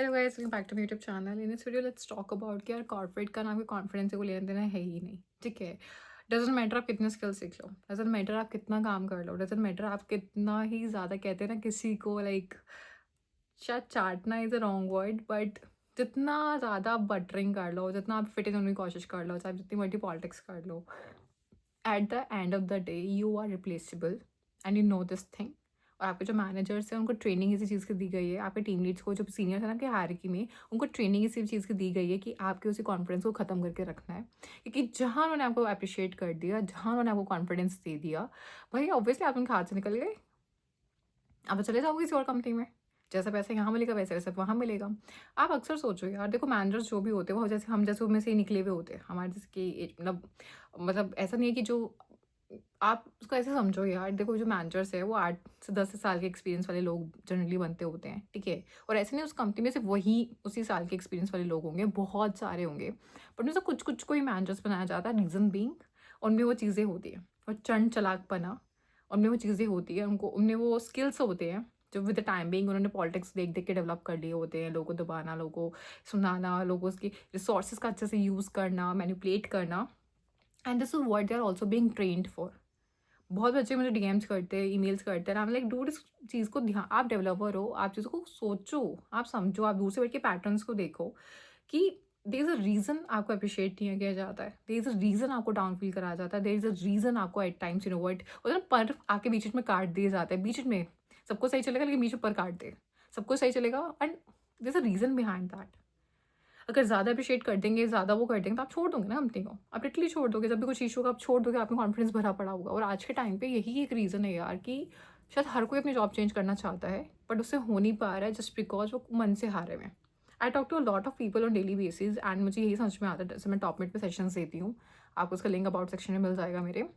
Hello guys, welcome back to my YouTube channel. In this video let's talk about कि यार corporate का ना कोई कॉन्फिडेंस को लेना देना है ही नहीं। ठीक है, डजेंट मैटर आप कितने स्किल सीख लो, डजेंट मैटर आप कितना काम कर लो, डजेंट मैटर आप कितना ही ज़्यादा कहते हैं ना किसी को लाइक, शायद चाटना is a wrong word, but जितना ज़्यादा आप बटरिंग कर लो, जितना आप फिट इन होने की कोशिश कर लो, चाहे जितनी मर्जी पॉलिटिक्स कर लो, at the end of the day you are replaceable and you know this thing. और आपके जो मैनेजर्स हैं उनको ट्रेनिंग इसी चीज़ की दी गई है, आपके टीम लीड्स को जो सीनियर्स है ना कि हायरार्की में, उनको ट्रेनिंग इसी चीज़ की दी गई है कि आपके उसी कॉन्फिडेंस को ख़त्म करके रखना है। क्योंकि जहाँ उन्होंने आपको अप्रिशिएट कर दिया, जहाँ उन्होंने आपको कॉन्फिडेंस दे दिया, वही ऑब्वियसली आप उनके हाथ से निकल गए, अब चले जाओगे किसी और कंपनी में। जैसा पैसा यहाँ मिलेगा वैसे वैसे वहाँ मिलेगा। आप अक्सर सोचो यार, देखो मैनेजर्स जो भी होते हैं वो जैसे हम जैसे उनमें से ही निकले हुए होते हैं, हमारे जैसे कि मतलब ऐसा नहीं है कि जो आप उसको ऐसे समझो यार, देखो जो मैनेजर्स है वो 8 से 10 साल के एक्सपीरियंस वाले लोग जनरली बनते होते हैं। ठीक है, और ऐसे नहीं उस कंपनी में सिर्फ वही उसी साल के एक्सपीरियंस वाले लोग होंगे, बहुत सारे होंगे, बट उनसे कुछ कुछ को ही मैनेजर्स बनाया जाता है। रीज़न बीइंग उनमें वो चीज़ें होती हैं, और चंड चलाकपना, उनमें वो चीज़ें होती है, उनको उनमें वो स्किल्स होते हैं जो विद द टाइम बीइंग उन्होंने पॉलिटिक्स देख देख के डेवलप कर लिए होते हैं। लोगों को दबाना, लोगों को सुनाना, लोगों की रिसोर्सेज का अच्छे से यूज़ करना, मैनिपुलेट करना, and this is what they are also being trained for. बहुत बच्चे मुझे डीएम्स करते हैं, ईमेल्स करते हैं, आई एम लाइक डूड, इस चीज़ को ध्यान, आप डेवलपर हो, आप चीज़ों को सोचो, आप समझो, आप दूर से बैठ के पैटर्न्स को देखो कि देयर इज़ अ रीज़न आपको अप्रिशिएट नहीं किया जाता है, देयर इज़ अ रीज़न आपको डाउन फील कराया जाता है, देयर इज़ अ रीज़न आपको at times you know what उधर पर आके बीच में काट दिए जाते हैं। बीच में सबको सही चलेगा लेकिन बीच में पर काट दे, सबको सही चलेगा, and there is a reason behind that. अगर ज़्यादा अप्रिशिएट कर देंगे, ज़्यादा वो कर देंगे तो आप छोड़ दोगे ना कंपनी को, आप लिटरली छोड़ दोगे। जब भी कुछ इशू होगा आप छोड़ दोगे, आप में कॉन्फिडेंस भरा पड़ा होगा। और आज के टाइम पे यही एक रीज़न है यार कि शायद हर कोई अपनी जॉब चेंज करना चाहता है, बट उससे हो नहीं पा रहा है जस्ट बिकॉज वो मन से हारे हुए हैं। I talk to a lot of people on daily basis, and मुझे यही समझ में आता है, जैसे मैं टॉप मिड पे सेशंस देती हूँ, आपको उसका लिंक अबाउट सेक्शन में मिल जाएगा मेरे,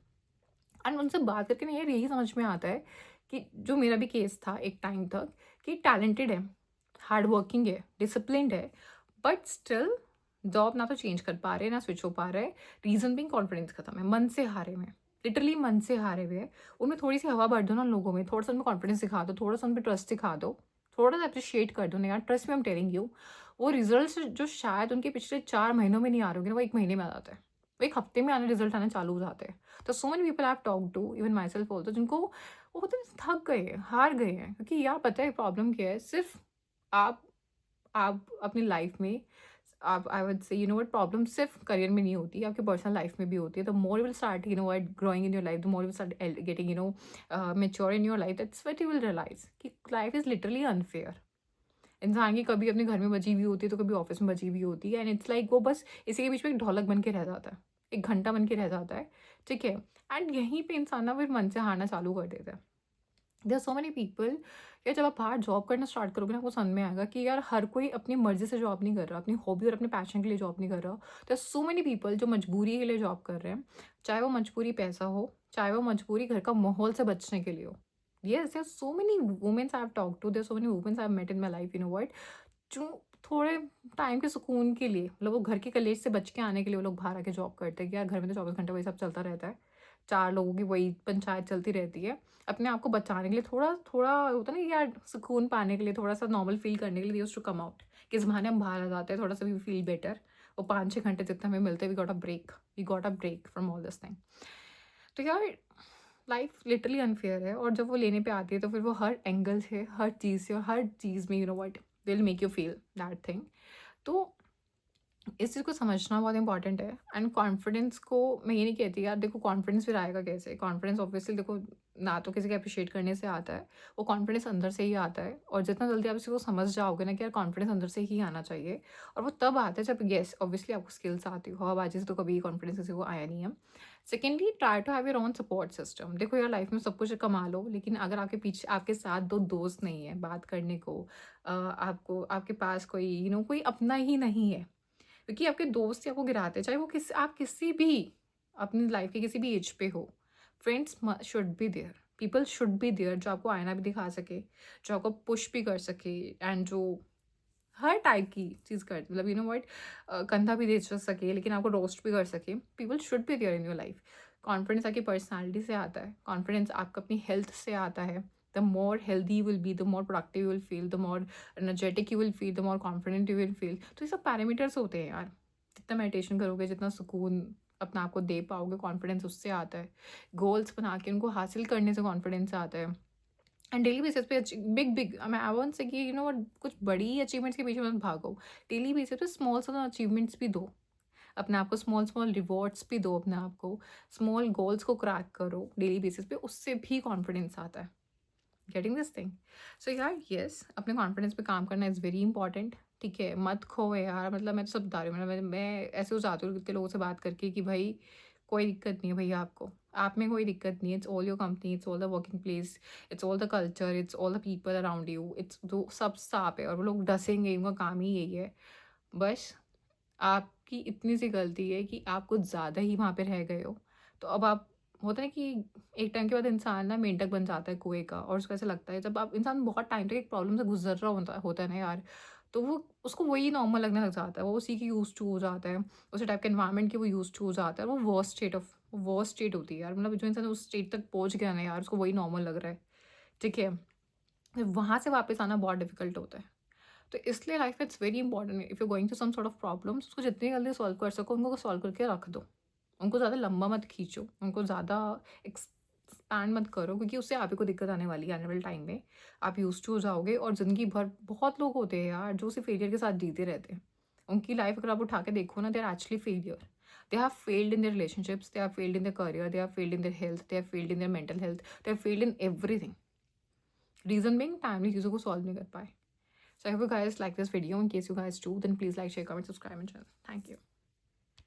एंड उनसे बात करके ना यार यही समझ में आता है कि जो मेरा भी केस था एक टाइम तक, कि टैलेंटेड है, हार्ड वर्किंग है, डिसिप्लिन्ड है, बट स्टिल जॉब ना तो चेंज कर पा रहे, ना स्विच हो पा रहे। रीजन बिंग कॉन्फिडेंस खत्म है, मन से हारे हुए हैं, लिटरली मन से हारे हुए हैं। उनमें थोड़ी सी हवा भर दो ना लोगों में, थोड़ा सा उनमें कॉन्फिडेंस दिखा दो, थोड़ा सा उनमें ट्रस्ट दिखा दो, थोड़ा सा अप्रिशिएट कर दो ना यार, ट्रस्ट में, आई एम टेलिंग यू, वो रिजल्ट जो शायद उनके पिछले 4 महीनों में नहीं आ रहे होंगे ना, वो 1 महीने में आ जाता है, वो 1 हफ्ते में आने रिजल्ट आने चालू हो जाते हैं। तो so many people I have talk to, even myself also, जिनको वो होते हैं थक गए हैं, हार गए हैं, क्योंकि यार पता है प्रॉब्लम क्या है, सिर्फ आप आप अपनी लाइफ में, आप I would say you know what, problem सिर्फ करियर में नहीं होती, आपके पर्सनल लाइफ में भी होती है। The more you will start you know what growing in your life, the more you will start getting you know mature in your life, that's what you will realize कि life is literally unfair. इंसान की कभी अपने घर में बची हुई होती है तो कभी ऑफिस में बची हुई होती है, एंड इट्स लाइक वो बस इसी के बीच में एक ढोलक बन के रह जाता है, एक घंटा बन के रह जाता है। ठीक है, एंड यहीं पे इंसान ना फिर मन से हारना चालू कर देता है। There are so many people, या जब आप बाहर जॉब करना स्टार्ट करोगे ना, आपको समझ में आएगा कि यार हर कोई अपनी मर्जी से जॉब नहीं कर रहा, अपनी हॉबी और अपने पैशन के लिए जॉब नहीं कर रहा। There are so many people जो मजबूरी के लिए जॉब कर रहे हैं, चाहे वो मजबूरी पैसा हो, चाहे वो मजबूरी घर का माहौल से बचने के लिए हो। Yes, there are so many women I have talked to, there are so many women I have met in my life, you know what, जो थोड़े टाइम के सुकून के लिए, मतलब वो घर के कलेश से बच के आने के लिए वो लोग बाहर आके जॉब करते हैं कि यार घर में तो 24 घंटे वही सब चलता रहता है, 4 लोगों की वही पंचायत चलती रहती है। अपने आप को बचाने के लिए, थोड़ा थोड़ा होता है ना कि यार सुकून पाने के लिए, थोड़ा सा नॉर्मल फील करने के लिए, यूज टू कम आउट, कि इस बहाने हम बाहर आ जाते हैं, थोड़ा सा वी फील बेटर। वो 5-6 घंटे जितने हमें मिलते हैं, we got a break from all this thing. तो यार लाइफ लिटरली अनफेयर है, और जब वो लेने पे आती है तो फिर वो हर एंगल से, हर चीज़ से, और हर चीज़ में you know what will make you feel that thing. तो इस चीज़ को समझना बहुत इंपॉर्टेंट है। एंड कॉन्फिडेंस को मैं ये नहीं कहती यार, देखो कॉन्फिडेंस फिर आएगा कैसे, कॉन्फिडेंस ऑब्वियसली देखो ना तो किसी के अप्रिशिएट करने से आता है, वो कॉन्फिडेंस अंदर से ही आता है। और जितना जल्दी आप इसको समझ जाओगे ना कि यार कॉन्फिडेंस अंदर से ही आना चाहिए, और वो तब आता है जब येस ऑब्वियसली आपको स्किल्स आती हो, हवाबाजी से तो कभी कॉन्फिडेंस किसी को आया नहीं है। Secondly, try to have your own support system. देखो यार लाइफ में सब कुछ कमा लो, लेकिन अगर आपके पीछे, आपके साथ दो दोस्त नहीं है बात करने को, आपको आपके पास कोई यू नो कोई अपना ही नहीं है, क्योंकि आपके दोस्त ही आपको गिराते हैं, चाहे वो आप किसी भी अपनी लाइफ के किसी भी एज पे हो। Friends should be there, people should be there, जो आपको आईना भी दिखा सके, जो आपको पुश भी कर सके, एंड जो हर टाइप की चीज़ कर, मतलब यू नो व्हाट, कंधा भी दे सके लेकिन आपको रोस्ट भी कर सके। People should be there in your life. Confidence आपकी पर्सनैलिटी से आता है, कॉन्फिडेंस आपका अपनी हेल्थ से आता है, the more healthy you will be, the more productive you will feel, the more energetic you will feel, the more confident you will feel. तो ये सब पैरामीटर्स होते हैं यार. जितना मेडिटेशन करोगे, जितना सुकून अपने आप को दे पाओगे, कॉन्फिडेंस उससे आता है. गोल्स बना के उनको हासिल करने से कॉन्फिडेंस आता है. एंड डेली बेसिस पे बिग बिग, मैं आई वोंट से कि कुछ बड़ी अचीवमेंट्स के पीछे मत भागो. डेली बेसिस पे स्मॉल स्मॉल अचीवमेंट्स भी दो अपने आप को, स्मॉल स्मॉल रिवॉर्ड्स भी दो अपने आप को, स्मॉल गोल्स को क्रैक करो डेली बेसिस पे, उससे भी कॉन्फिडेंस आता है. Getting this thing. सो यार येस, अपने कॉन्फिडेंस पे काम करना इज़ वेरी इंपॉर्टेंट. ठीक है, मत खो यार. मतलब मैं तो सब बता रही हूँ. मैं ऐसे हो जाती हूँ कितने लोगों से बात करके कि भाई कोई दिक्कत नहीं है भैया, आपको आप में कोई दिक्कत नहीं है. It's all your company, it's all the working place, it's all the culture, it's all the people around you. It's जो सब साफ है और वो लोग डसेंगे, उनका काम ही यही है. बस आपकी इतनी सी गलती है कि आप कुछ ज़्यादा ही वहाँ पे रह गए हो. तो अब आप, होता है कि एक टाइम के बाद इंसान ना मेंढक बन जाता है कुएँ का, और उसको ऐसा लगता है जब आप इंसान बहुत टाइम तक एक प्रॉब्लम से गुज़र रहा होता होता है ना यार, तो वो उसको वही नॉर्मल लगने लग जाता है. वो उसी की यूज़्ड टू हो जाता है, उसी टाइप के एनवायरनमेंट के वो यूज़्ड टू हो जाता है. वो वर्स्ट स्टेट होती है यार. मतलब जो इंसान उस स्टेट तक पहुँच गया ना यार, उसको वही नॉर्मल लग रहा है. ठीक है? फिर वहाँ से वापस आना बहुत डिफ़िकल्ट होता है. तो इसलिए लाइफ में it's very important, if you going through some sort of problems, उसको जितनी जल्दी सॉल्व कर सको उनको सॉल्व करके रख दो. उनको ज़्यादा लंबा मत खींचो, उनको ज़्यादा एक्सपैंड मत करो, क्योंकि उससे आप ही को दिक्कत आने वाली है आने वाले टाइम में. आप यूज टू हो जाओगे, और ज़िंदगी भर बहुत लोग होते हैं यार जो सिर्फ फेलियर के साथ जीते रहते हैं. उनकी लाइफ अगर आप उठा के देखो ना, they are actually failure. They have failed in their relationships, they have failed in their career, they have failed in their health, they have failed in their mental health, they have failed in everything. Reason being family चीज़ों को solve नहीं कर पाए. So I hope you guys like this video. In case you guys do, then please like, share, comment, subscribe and channel. Thank you.